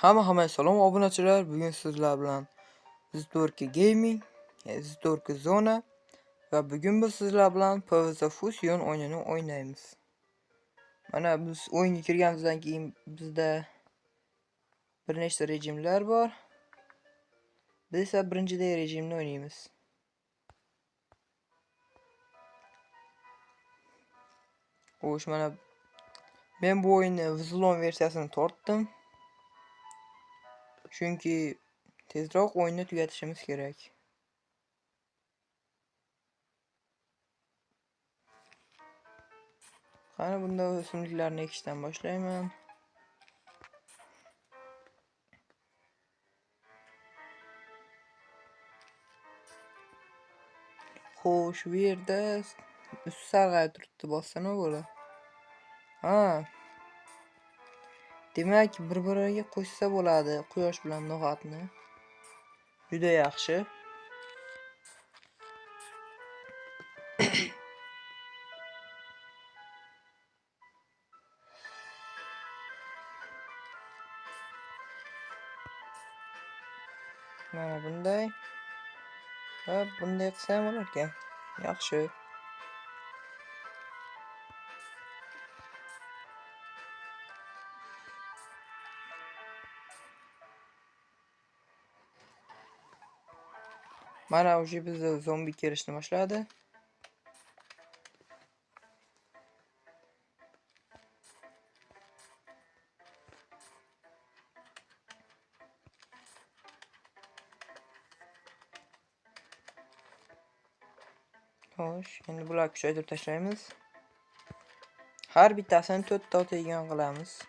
Hamma salom obunachilar. Bugun sizlar bilan Ztorka Gaming, Ztorka Zona va bugun biz sizlar bilan PvZ Fusion o'yinini o'ynaymiz. Mana biz o'yinga kirganimizdan keyin bizda bir nechta rejimlar bor. Biz esa birinchidagi rejimni o'ynaymiz. Xo'sh, mana men bu o'yinni Vzlon versiyasini tortdim. Chunki tezroq o'yinni tugatishimiz kerak. Qani bunda o'simliklarni ekishdan boshlayman. Xo'sh, bu yerda ust sarg'ayib turibdi, bossam nima bo'ladi? Ha. Demak, bir-biriga qo'shsa bo'ladi quyosh bilan no'g'atni. Juda yaxshi. Mana bunday. Va bunday qilsa ham bo'lar ekan. Yaxshi. Mana o'sha bizda zombi kelishni boshladi. Xo'sh, endi bularni kuchaytirib tashlaymiz. Har bittasini 4 ta o'taydigan qilamiz.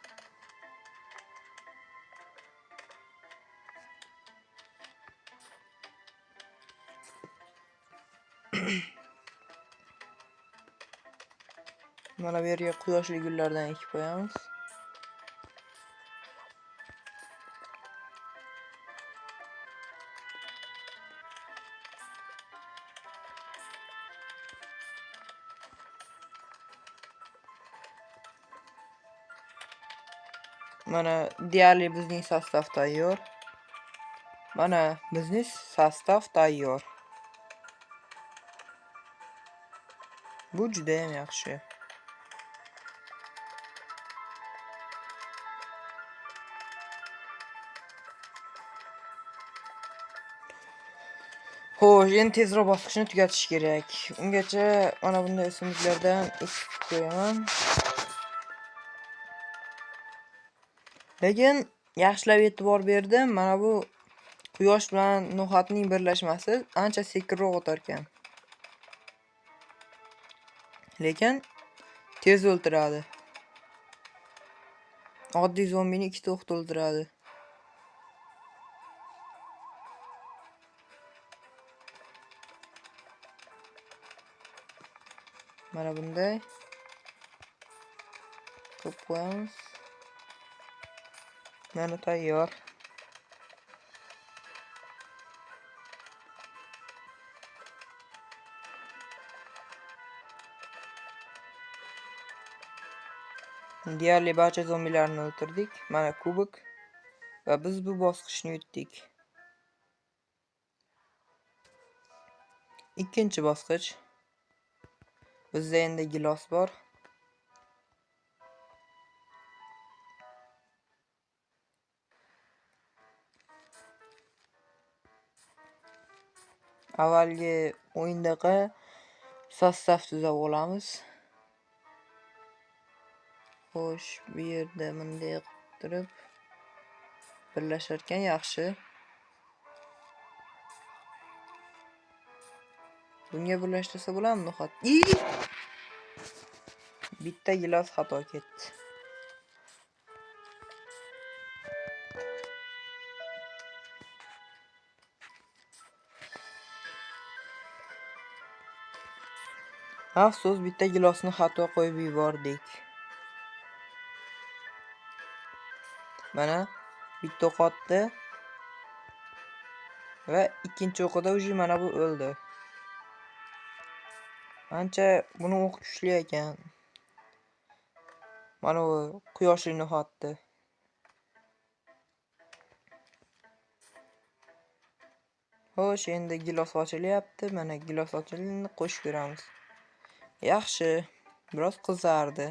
Mana bu yerga quyoshli gullardan ekib qo'yamiz. Mana deyarli bizning sostav tayyor. Mana bizning sostav tayyor. Bu juda ham yaxshi. Xo'sh, endi tezroq bosqichni tugatish kerak. Ungacha mana bunday o'simliklardan ekib qo'yaman. Lekin yaxshilab e'tibor berdim. Mana bu quyosh bilan no'xatning birlashmasi ancha sekinroq o'tar ekan. Lekin tez o'ldiradi. Oddiy zombini 2 ta o'qda o'ldiradi. Mana bunday qilib qo'yamiz. Mana tayyor. Deyarli barcha zombilarni o'ldirdik. Mana kubok va biz bu bosqichni yutdik. Ikkinchi bosqich. Bizda endi gilos bor. Avvalgi o'yindaqa sostav tuzab olamiz. Xo'sh, bu yerda bunday qilib birlashar ekan, yaxshi. Bunga birlashtirsa bo'ladimi no'xat? Bitta gilos xato ketdi. Afsus, bitta gilosni xato qo'yib yubordik. Mana bitta o'qotdi va ikkinchi o'qida уже mana bu o'ldi. Ancha buni o'q kuchli ekan. Mana bu quyoshli no'xatdi. Xo'sh, endi gilos ochilyapti. Mana gilos ochildi, qo'shib ko'ramiz. Yaxshi, biroz qizardi.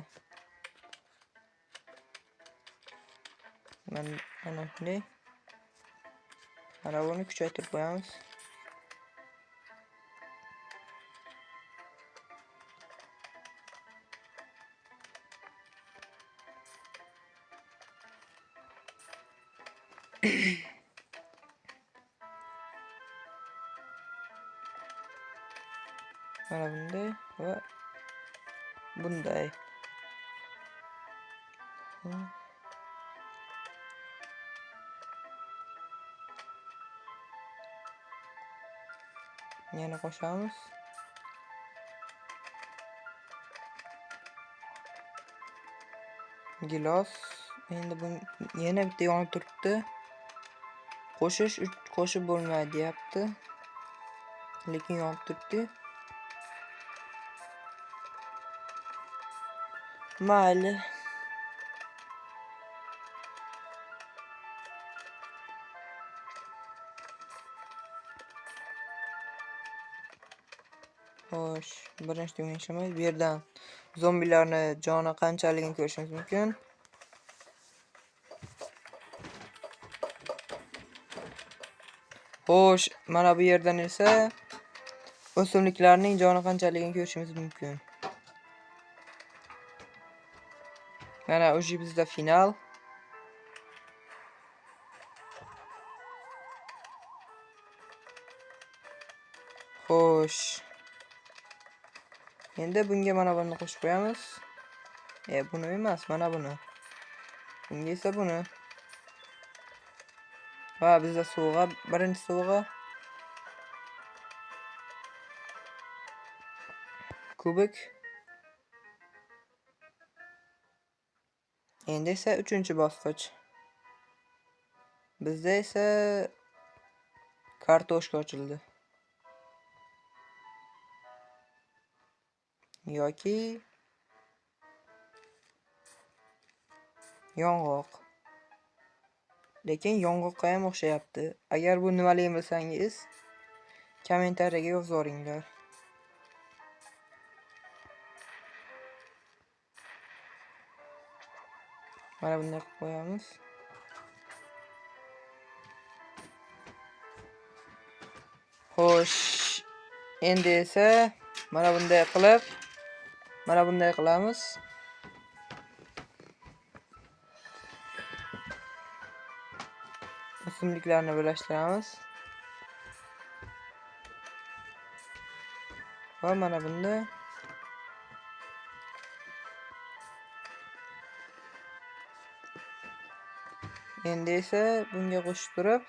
Mana shunday. Mana buni kuchaytirib qo'yamiz. Mana bunday va bunday. Yana qo'shamiz. Gilos. Endi bu yana bitta yonib turibdi. Qo'shib bo'lmaydi deyapti. Lekin yonib turibdi. Mayli. Xo'sh, birinchi o'yinchimiz bu yerdan zombilarni joni qanchaligini ko'rishimiz mumkin. Xo'sh, mana bu yerdan esa o'simliklarning joni qanchaligini ko'rishimiz mumkin. Mana o'sha bizda final. Xo'sh. Endi bunga mana buni qo'shib qo'yamiz. Buni emas, mana buni. Bunga esa buni. Va bizda suvg'a, birinchi suvg'a kubik. Endi esa 3-bosqich. Bizda esa kartoshka ochildi. Yoki yong'oq. Lekin yong'oqqa ham o'xshayapti. Agar bu nimaligini bilsangiz, kommentariyaga yozaringlar. Mana bunday qilib qo'yamiz. Xo'sh, endi esa mana bunday qilamiz. O'simliklarni birlashtiramiz. Va mana bunda endi esa bunga qo'shib turib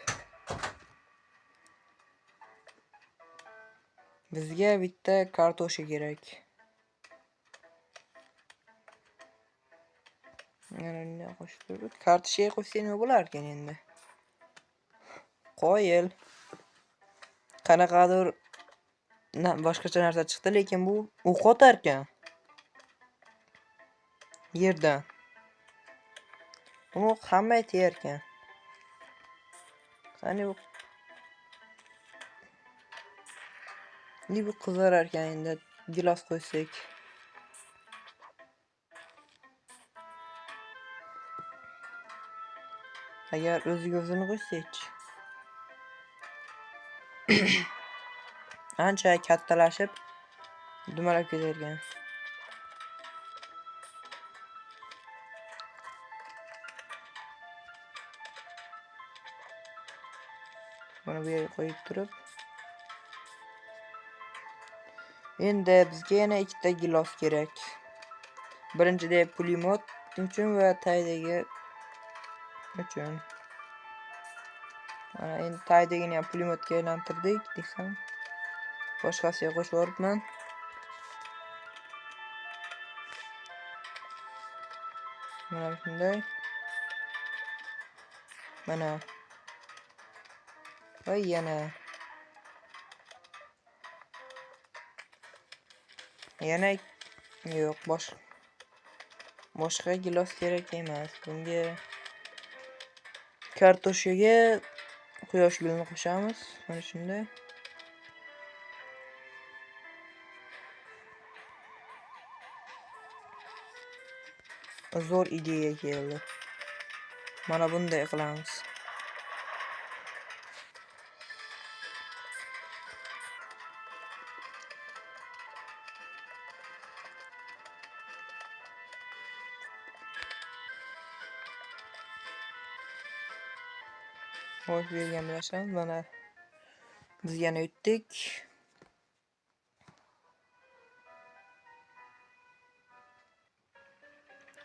bizga bitta kartoshka kerak. Mana bunday qo'shib turib kartoshka qo'shsa nima bo'lar ekan endi? Qoyil. Qanaqadir boshqacha narsa chiqdi, lekin bu o'q otar ekan. Yerdan. Uni hamma aytar ekan. Qani bu qizarar ekan endi gilos qo'ysak. Agar o'zini qo'ysak. Ancha kattalashib dumalab ketar ekan. Buni bu yerga qo'yib turib. Endi bizga yana ikkita gilos kerak. Birinchida pulemyot uchun va taydagi uchun. Mana endi taydagini ham pulemyotga aylantirdik desam. Boshqasiga qo'shib yuboribman. Mana shunday. Mana. Va yana yo'q, boshqa gilos kerak emas. Bunga kartoshkaga quyosh gulini qo'shamiz. Mana shunday. Zo'r ideya keldi. Mana bunday qilamiz. Xo'sh, bergan bilashamiz. Mana biz yana o'tdik.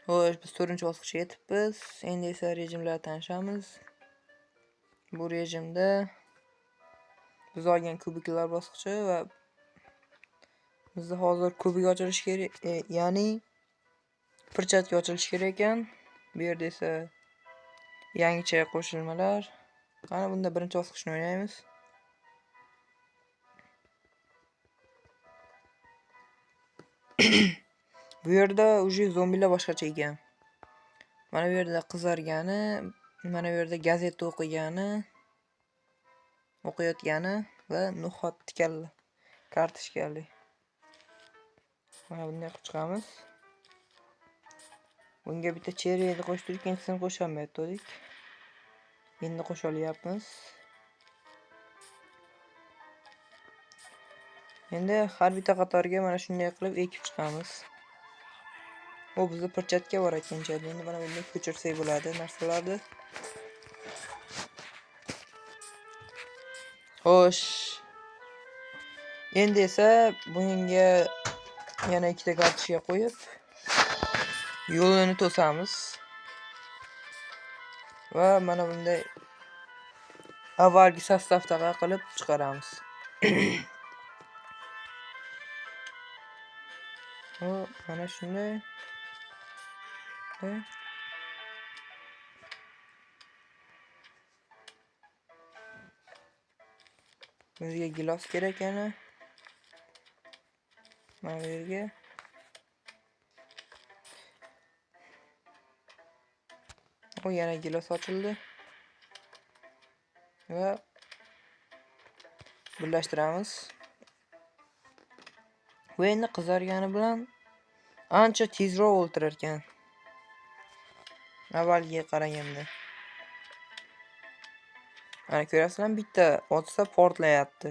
Xo'sh, biz 4-bosqichga yetibmiz. Endi esa rejimlar tanishamiz. Bu rejimda biz olgan kubiklar bosqichi va bizda hozir kubik ochilishi kerak, ya'ni perchatka ochilishi kerak ekan. Bu yerda esa yangicha qo'shilmalar. Qani bunda birinchi bosqichni o'ynaymiz. Bu yerda uje zombilar boshqacha ekan. Mana bu yerda qizargani, mana bu yerda gazeta o'qiyotgani va no'xat tikali kartochkali. Mana bunday qilib chiqamiz. Bunga bitta cherryni qo'shdik, ikkinchisini qo'sholmayotgandik. Endi qo'sha olyapmiz. Endi har bitta qatorga mana shunday qilib ekib chiqamiz. Bu bizda perchatka bor ekancha. Endi mana bunday ko'chirsak bo'ladi narsalarni. Xo'sh. Endi esa bunga yana ikkita kartochka qo'yib yo'lini to'samiz. Va mana bunday avvalgi sostavdaqa qilib chiqaramiz. Hop, mana shunday. Bizga gilos kerak yana. Mana bu yerga. O yana gilos ochildi. Va birlashtiramiz. Bu endi qizargani bilan ancha tezroq o'ltirar ekan. Avvalgiga qaraganda. Mana ko'rasizlarmi, bitta otsa portlayapti.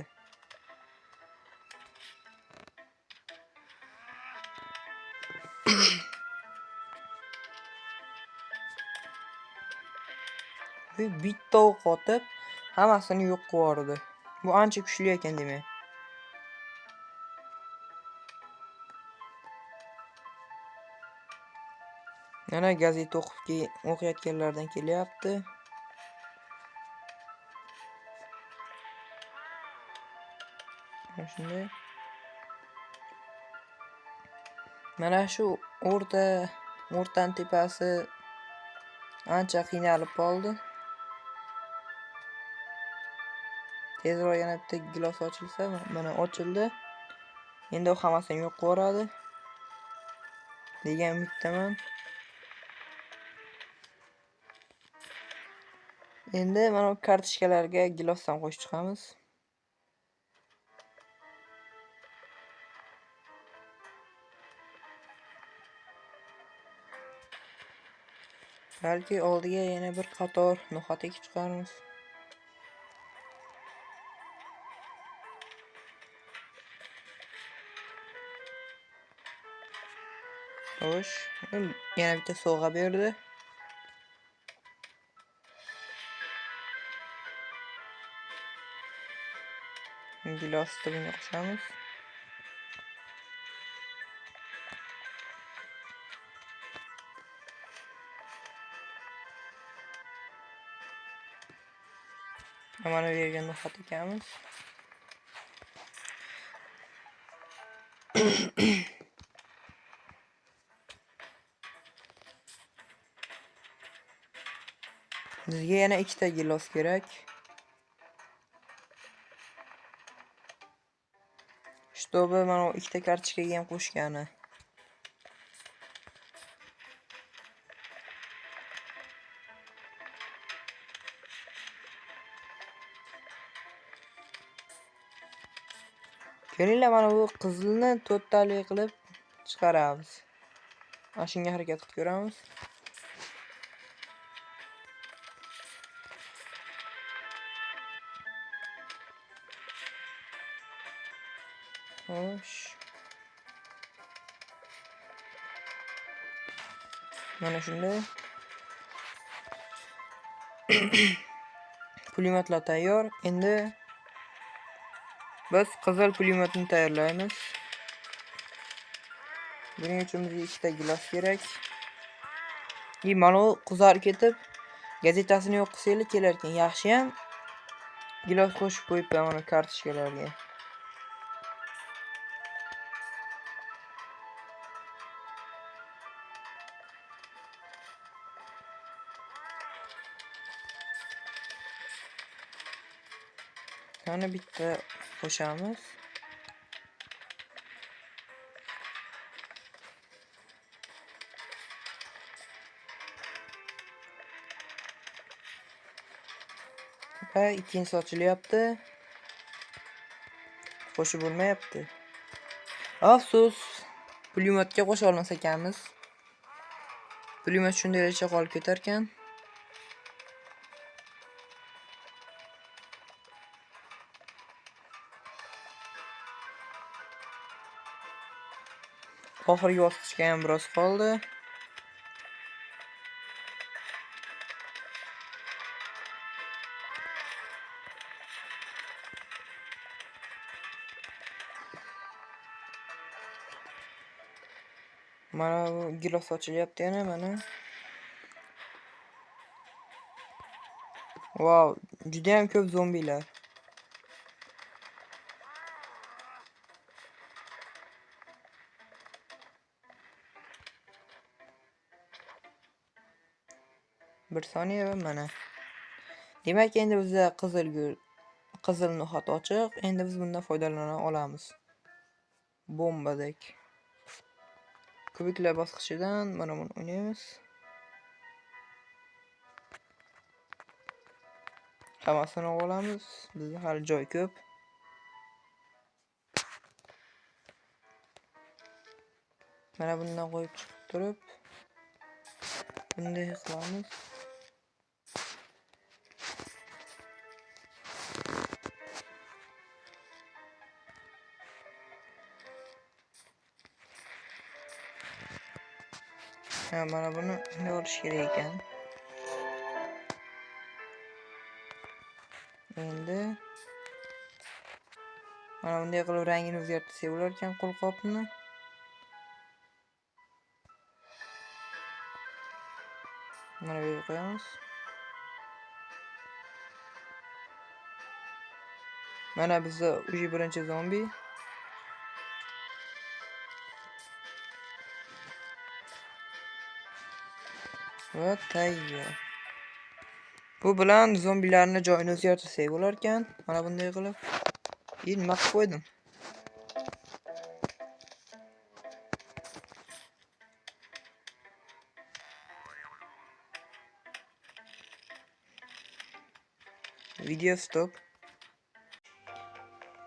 Bu bitta o'q otib hammasini yo'q qilib yubordi. Bu ancha kuchli ekan demak. Mana gazeta o'qiyotganlardan kelyapti. Mana shunday. Mana shu o'rtaning tepasi ancha qiynalib qoldi. Tezroq yana bitta gilos ochilsa, mana ochildi. Endi u hammasini yo'q qilib yuboradi degan umiddaman. Endi mana bu kartochkalarga gilosdan qo'shib chiqamiz. Balki oldiga yana bir qator no'xat ekib chiqarmiz. Xo'sh, yana bitta sovg'a berdi. Gilosni bunga qo'shamiz. Mana bu yerga no'xat ekamiz. Bizga yana ikkita gilos kerak. Shtobi mana bu ikkita kartochkaga ham qo'shgani. Kelinglar, mana bu qizilni to'rttali qilib chiqaramiz. Mana shunga harakat qilib ko'ramiz. Xo'sh. Mana shunday. Pulemyotlar tayyor. Endi biz qizil pulemyotni tayyorlaymiz. Buning uchun bizga ikkita gilos kerak. Mana u qizarib ketib, gazetasini yo'q qilsanglar kelar ekan. Yaxshiyam gilos qo'shib qo'yibman mana kartochkalarga. Yana bitta qo'shamiz. Va ikkinchisi ochilyapti. Qo'shib bo'lmayapti. Afsus, pulemyotga qo'sha olmas ekanmiz. Pulemyot shundaycha qolib ketar ekan. Oxirgi bosqichga ham biroz qoldi. Mana bu gilos ochilyapti yana mana. Wow, juda ham ko'p zombilar. Bir soniya va mana. Demak, endi bizda qizil no'xat ochiq. Endi biz bundan foydalana olamiz. Bombadek. Kubiklar bosqichidan mana buni o'ynaymiz. Hammasini olamiz. Bizda hali joy ko'p. Mana bundan qo'yib chiqib turib, bunday qilamiz. Mana buni bunday olish kerak ekan. Endi mana bunday qilib rangini o'zgartirsak bo'lar ekan qo'lqopni. Mana bu yerga qo'yamiz. Mana bizda uji birinchi zombi. Va tayyor. Bu bilan zombilarni joyini o'zgartirsak bo'lar ekan. Mana bunday qilib. Nima qilib qo'ydim? Video stop.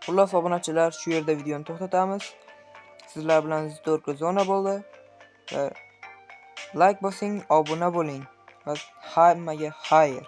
Xullas obunachilar, shu yerda videoni to'xtatamiz. Sizlar bilan Zidorka Zona bo'ldi. Like bosing, obuna bo'ling. Va hammaga xayr.